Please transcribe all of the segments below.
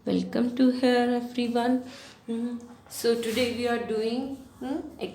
Welcome to here everyone. So today we are doing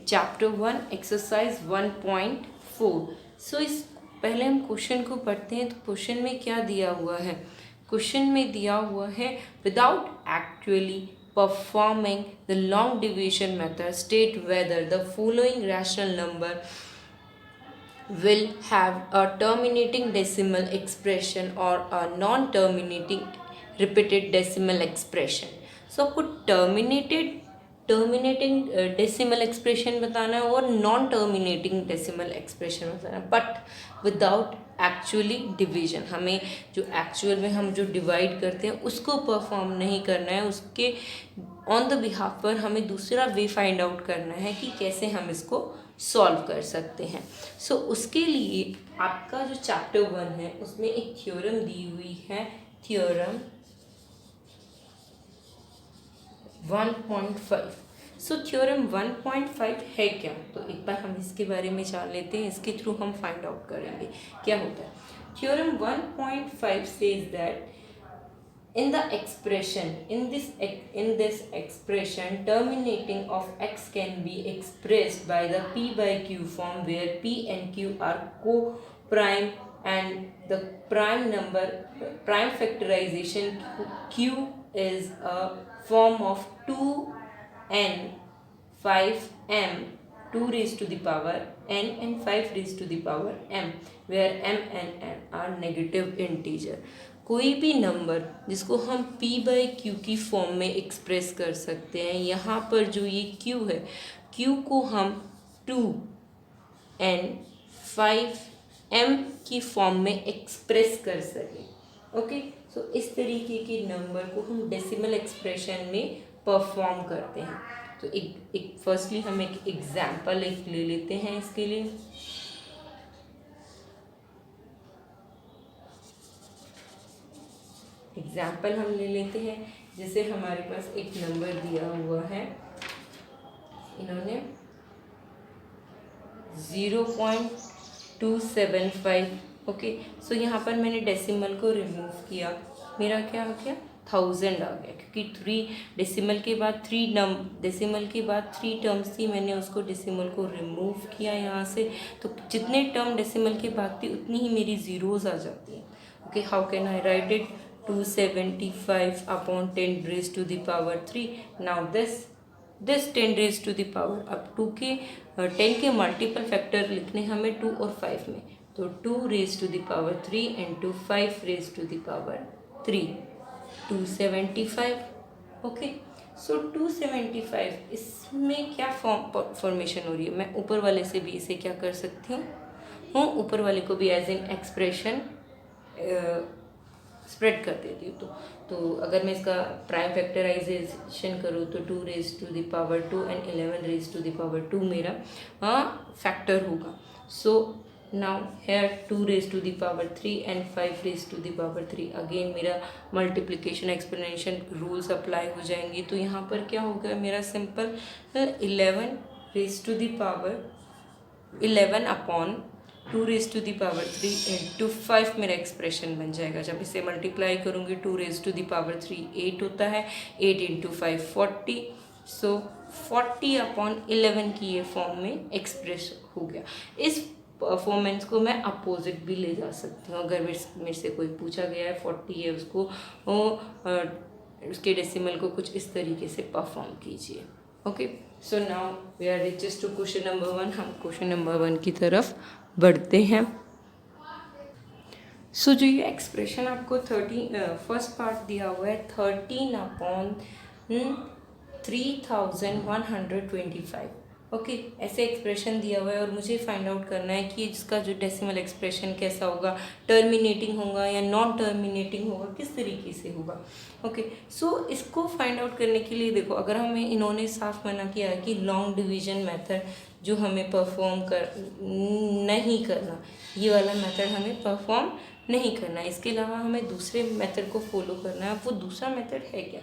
chapter 1 exercise 1.4. So इस पहले हम question को पढ़ते हैं। तो क्वेश्चन में क्या दिया हुआ है? क्वेश्चन में दिया हुआ है without actually performing the long division method state whether the following rational number will have a terminating decimal expression or a non-terminating repeated decimal expression. So आपको टर्मिनेटिंग डेसिमल एक्सप्रेशन बताना है और नॉन टर्मिनेटिंग डेसिमल एक्सप्रेशन बताना है, but without actually division. हमें जो actual में हम जो डिवाइड करते हैं उसको परफॉर्म नहीं करना है, उसके ऑन द बिहाफ पर हमें दूसरा वे फाइंड आउट करना है कि कैसे हम इसको सॉल्व कर सकते हैं। सो उसके लिए आपका जो चैप्टर 1 है उसमें एक थ्योरम दी हुई है, थ्योरम 1.5। सो थ्योरम 1.5 है क्या? तो एक बार हम इसके बारे में जान लेते हैं, इसके थ्रू हम फाइंड आउट करेंगे क्या होता है। Theorem 1.5 says that in the expression in this expression terminating of x can be expressed by the p by q form where p and q are co-prime and the prime factorization q is a form of 2n 5m 2 raised to the power n and 5 raised to the power m where m and n are negative integer। कोई भी number जिसको हम p by q की form में express कर सकते हैं। यहाँ पर जो ये q है, q को हम 2n 5m की फॉर्म में एक्सप्रेस कर सकें। ओके, सो इस तरीके के नंबर को हम डेसिमल एक्सप्रेशन में परफॉर्म करते हैं। तो एक फर्स्टली हम एक एग्जाम्पल ले लेते हैं इसके लिए। एग्जाम्पल हम ले लेते हैं, जैसे हमारे पास एक नंबर दिया हुआ है, इन्होंने 0.275। ओके, सो यहाँ पर मैंने डेसिमल को रिमूव किया, मेरा क्या हो गया 1000 आ गया, क्योंकि 3 डेसिमल के बाद 3 टर्म्स थी, मैंने उसको डेसिमल को रिमूव किया यहाँ से। तो जितने टर्म डेसिमल के बाद थी उतनी ही मेरी ज़ीरोज़ आ जाती हैं। Okay, how can I right it? 275 upon 10 raised to the power 3। now this 10 raised to the power, अब 10 के मल्टीपल फैक्टर लिखने हमें 2 और 5 में, तो 2 raised to the power 3 into 5 raised to the power 3, 275। Okay, सो 275 इसमें क्या फॉर्मेशन हो रही है? मैं ऊपर वाले से भी इसे क्या कर सकती हूँ, ऊपर वाले को भी एज एन एक्सप्रेशन स्प्रेड कर देती हूँ। तो अगर मैं इसका प्राइम फैक्टराइजेशन करूँ तो 2 raise to the power 2 and 11 raise to the power 2 मेरा फैक्टर होगा। So now here 2 raise to the power 3 and 5 raise to the power 3, again मेरा मल्टीप्लिकेशन एक्सप्लेनेशन रूल्स अप्लाई हो जाएंगे। तो यहाँ पर क्या होगा मेरा simple 11 raise to the power 11 upon 2 raise to the power 3 into 5 मेरा एक्सप्रेशन बन जाएगा। जब इसे मल्टीप्लाई करूँगी 2 रेज टू दी पावर 3 8 होता है, 8 इंटू 5 40। सो 40 अपॉन 11 की ये फॉर्म में एक्सप्रेस हो गया। इस परफॉर्मेंस को मैं अपोजिट भी ले जा सकती हूँ। अगर मेरे से कोई पूछा गया है 40 है, उसको उसके डेसिमल को कुछ इस तरीके से परफॉर्म कीजिए। Okay, so now we are reaches to question number 1। हम क्वेश्चन नंबर 1 की तरफ बढ़ते हैं। सो जो ये एक्सप्रेशन आपको फर्स्ट पार्ट दिया हुआ है 13 अपॉन 3125। ओके, ऐसे एक्सप्रेशन दिया हुआ है और मुझे फाइंड आउट करना है कि इसका जो डेसिमल एक्सप्रेशन कैसा होगा, टर्मिनेटिंग होगा या नॉन टर्मिनेटिंग होगा, किस तरीके से होगा। ओके, सो इसको फाइंड आउट करने के लिए देखो, अगर हमें इन्होंने साफ मना किया है कि लॉन्ग डिवीजन मेथड जो हमें परफॉर्म नहीं करना, ये वाला मेथड हमें परफॉर्म नहीं करना, इसके अलावा हमें दूसरे मेथड को फॉलो करना है। वो दूसरा मेथड है क्या?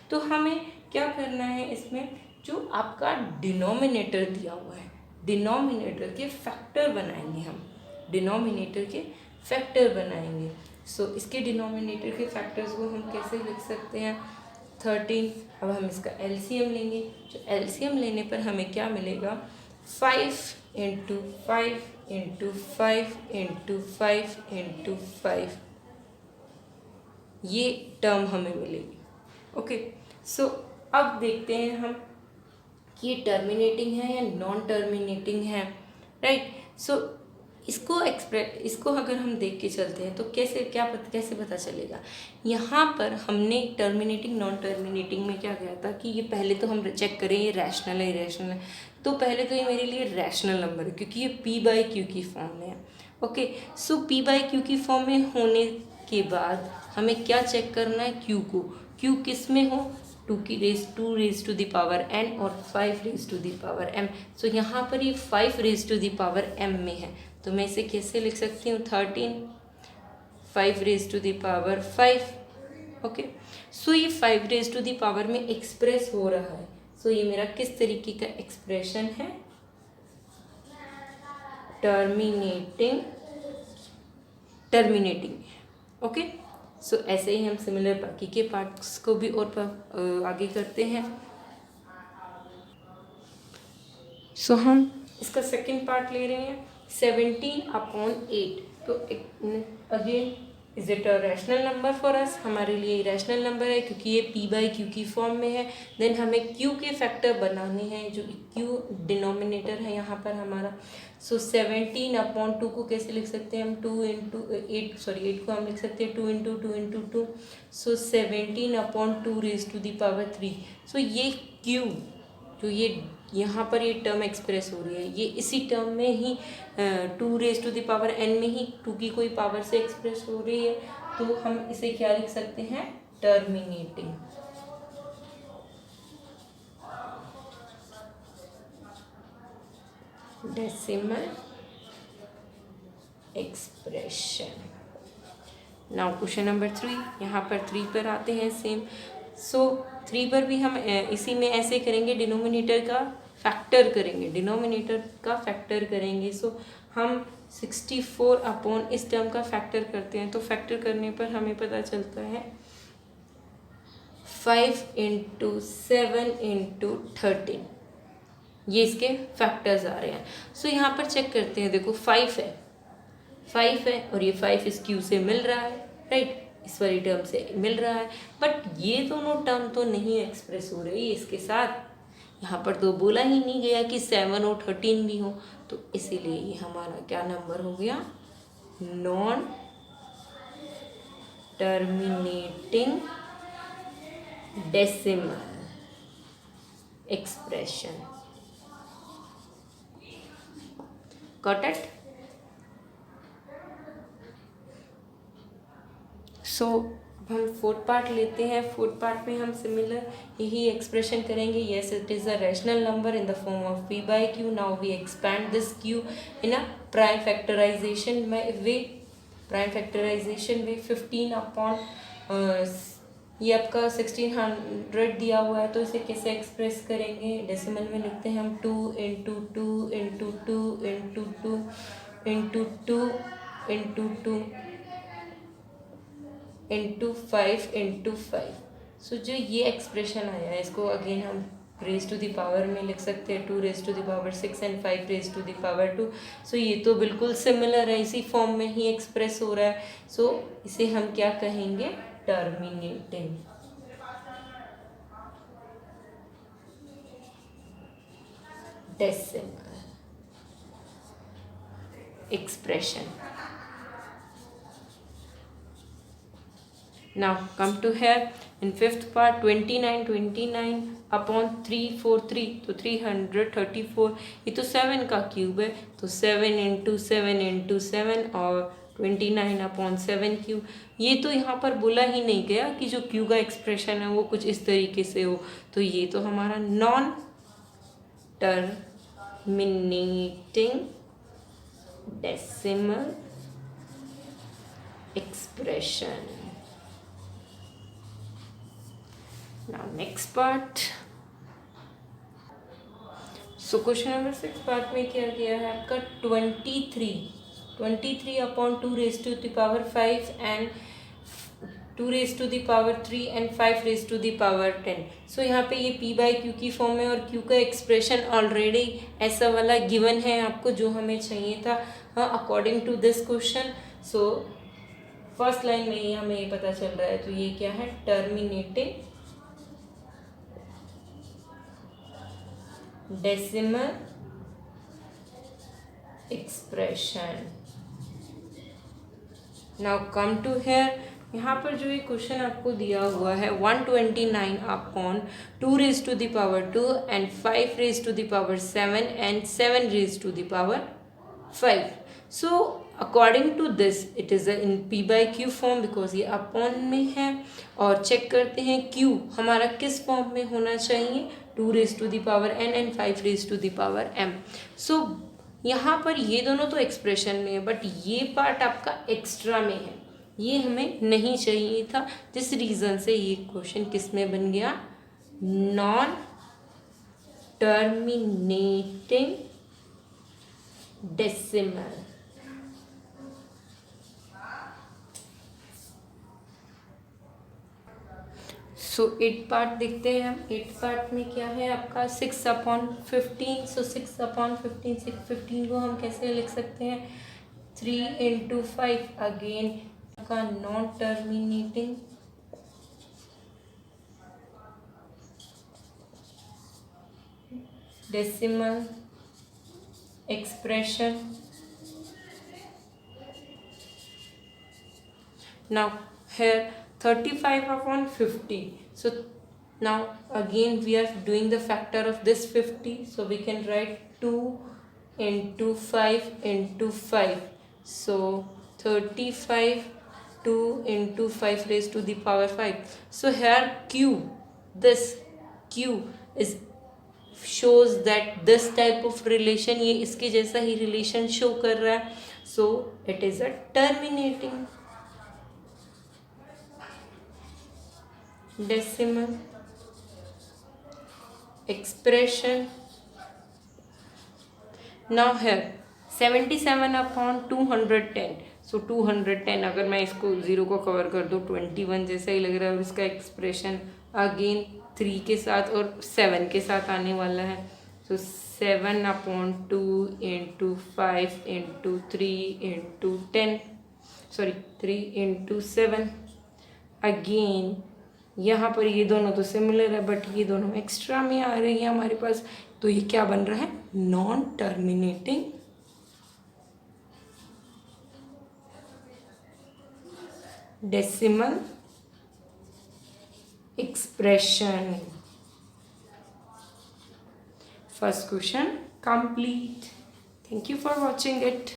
तो हमें क्या करना है, इसमें जो आपका डिनोमिनेटर दिया हुआ है, डिनोमिनेटर के फैक्टर बनाएंगे हम, डिनोमिनेटर के फैक्टर बनाएंगे। सो इसके डिनोमिनेटर के फैक्टर्स को हम कैसे लिख सकते हैं? 13। अब हम इसका एलसीएम लेंगे, जो एलसीएम लेने पर हमें क्या मिलेगा, 5 इंटू 5 इंटू 5 इंटू 5 इंटू 5, ये टर्म हमें मिलेगी। ओके, सो अब देखते हैं हम कि ये टर्मिनेटिंग है या नॉन टर्मिनेटिंग है, राइट। सो इसको अगर हम देख के चलते हैं तो कैसे पता चलेगा। यहाँ पर हमने टर्मिनेटिंग नॉन टर्मिनेटिंग में क्या किया था कि ये पहले तो हम चेक करें ये रैशनल है इरेशनल है, तो पहले तो ये मेरे लिए रैशनल नंबर है क्योंकि ये पी बाई क्यू की फॉर्म में है। Okay, so P by q की फॉर्म में होने के बाद हमें क्या चेक करना है, क्यू को, क्यू किस में हो, 2 raise to the power n और 5 raise to the power m। So यहाँ पर ये 5 raise to the power m में है, तो मैं इसे कैसे लिख सकती हूँ, 13 5 raise to the power 5। Okay, so ये 5 रेज टू द पावर में एक्सप्रेस हो रहा है। सो ये मेरा किस तरीके का एक्सप्रेशन है, टर्मिनेटिंग। ओके, सो ऐसे ही हम सिमिलर बाकी के पार्ट्स को भी और आगे करते हैं। सो हम इसका सेकंड पार्ट ले रहे हैं, 17/8। तो again is it a rational number for us, हमारे लिए रैशनल नंबर है क्योंकि ये पी बाई क्यू की फॉर्म में है। देन हमें क्यू के फैक्टर बनाने हैं, जो क्यू डिनोमिनेटर है यहाँ पर हमारा। सो 17/2 को कैसे लिख सकते हैं हम, 2 इंटू 8 को हम लिख सकते हैं 2 into 2 into 2। So 17/2 raise to the power 3। So ये क्यू जो ये यहाँ पर ये टर्म एक्सप्रेस हो रही है, ये इसी टर्म में ही 2 raise to the power n में ही 2 की कोई पावर से एक्सप्रेस हो रही है, तो हम इसे क्या लिख सकते हैं, terminating. Decimal expression. Now question number 3, यहाँ पर 3 पर आते हैं सेम। सो 3 पर भी हम इसी में ऐसे करेंगे, डिनोमिनेटर का फैक्टर करेंगे। सो हम 64 इस टर्म का फैक्टर करते हैं, तो फैक्टर करने पर हमें पता चलता है 5 इंटू 7 इंटू 13, ये इसके फैक्टर्स आ रहे हैं। सो यहाँ पर चेक करते हैं, देखो 5 है और ये 5 इस क्यू से मिल रहा है, राइट, इस वाली टर्म से मिल रहा है, बट ये दोनों टर्म तो नहीं एक्सप्रेस हो रही इसके साथ। यहाँ पर तो बोला ही नहीं गया कि 7 और 13 भी हो, तो इसीलिए ये हमारा क्या नंबर हो गया, non terminating decimal expression. Got it? So अब हम फोर्थ पार्ट लेते हैं। फोर्थ पार्ट में हम सिमिलर यही एक्सप्रेशन करेंगे, yes it is a rational number in the form of p by q. Now we expand this q in a prime factorization way 15 ये आपका 1600 दिया हुआ है, तो इसे कैसे एक्सप्रेस करेंगे, डेसिमल में लिखते हैं हम 2 into 2 into 2 into 2 into 2 into 2 into 5 into 5। सो जो ये एक्सप्रेशन आया है, इसको अगेन हम रेज टू द पावर में लिख सकते हैं, 2 raise to the power 6 and 5 raise to the power 2। So ये तो बिल्कुल सिमिलर है, इसी फॉर्म में ही एक्सप्रेस हो रहा है। सो इसे हम क्या कहेंगे, terminating decimal expression. Now come to here in fifth part, 29/343, तो 334, ये तो 7 का क्यूब है, तो 7 इंटू 7 इंटू 7 और 29/7 क्यूब। ये तो यहाँ पर बोला ही नहीं गया कि जो क्यू का एक्सप्रेशन है वो कुछ इस तरीके से हो, तो ये तो हमारा non terminating decimal expression. Now next part. So question number 6 part में क्या किया है आपका 23/2 raise to the power 5 and 2 raise to the power 3 and 5 raise to the power 10. So यहाँ पे ये p बाई क्यू की फॉर्म है और q का एक्सप्रेशन ऑलरेडी ऐसा वाला गिवन है आपको जो हमें चाहिए था according to this question. So first line में ही हमें ये पता चल रहा है. तो ये क्या है, terminating decimal expression. Now come to here. यहाँ पर जो ये क्वेश्चन आपको दिया हुआ है 129 upon 2 raise to the power 2 and 5 raise to the power 7 and 7 raise to the power 5. So according to this it is in p by q form because ये upon में है. और चेक करते हैं q हमारा किस फॉर्म में होना चाहिए, 2 raise to the power n and 5 raise to the power m. So यहाँ पर ये दोनों तो एक्सप्रेशन में है बट ये पार्ट आपका एक्स्ट्रा में है, ये हमें नहीं चाहिए था. जिस रीज़न से ये क्वेश्चन किस में बन गया, नॉन टर्मिनेटिंग डेसिमल. सो 8 पार्ट देखते हैं हम. 8 पार्ट में क्या है आपका 6 अपॉन 15. सो 6 अपॉन 15 को हम कैसे लिख सकते हैं, 3 इंटू 5 अगेन का non terminating decimal expression. Now here 35 upon 50. So now again we are doing the factor of this 50. So we can write 2 into 5 into 5. So 35 2 into 5 raised to the power 5. So here q, this q is shows that this type of relation, ये इसके जैसा ही relation show कर रहा है. So it is a terminating decimal expression. Now here 77 upon 210. सो 210 अगर मैं इसको 0 को कवर कर दूँ 21 जैसा ही लग रहा है. और इसका एक्सप्रेशन अगेन 3 के साथ और 7 के साथ आने वाला है. सो 7 upon 2 into 5 into 3 into 10, sorry 3 into 7. Again यहाँ पर ये दोनों तो सिमिलर है बट ये दोनों एक्स्ट्रा में आ रही है हमारे पास. तो ये क्या बन रहा है, non terminating decimal expression. First question complete. Thank you for watching it.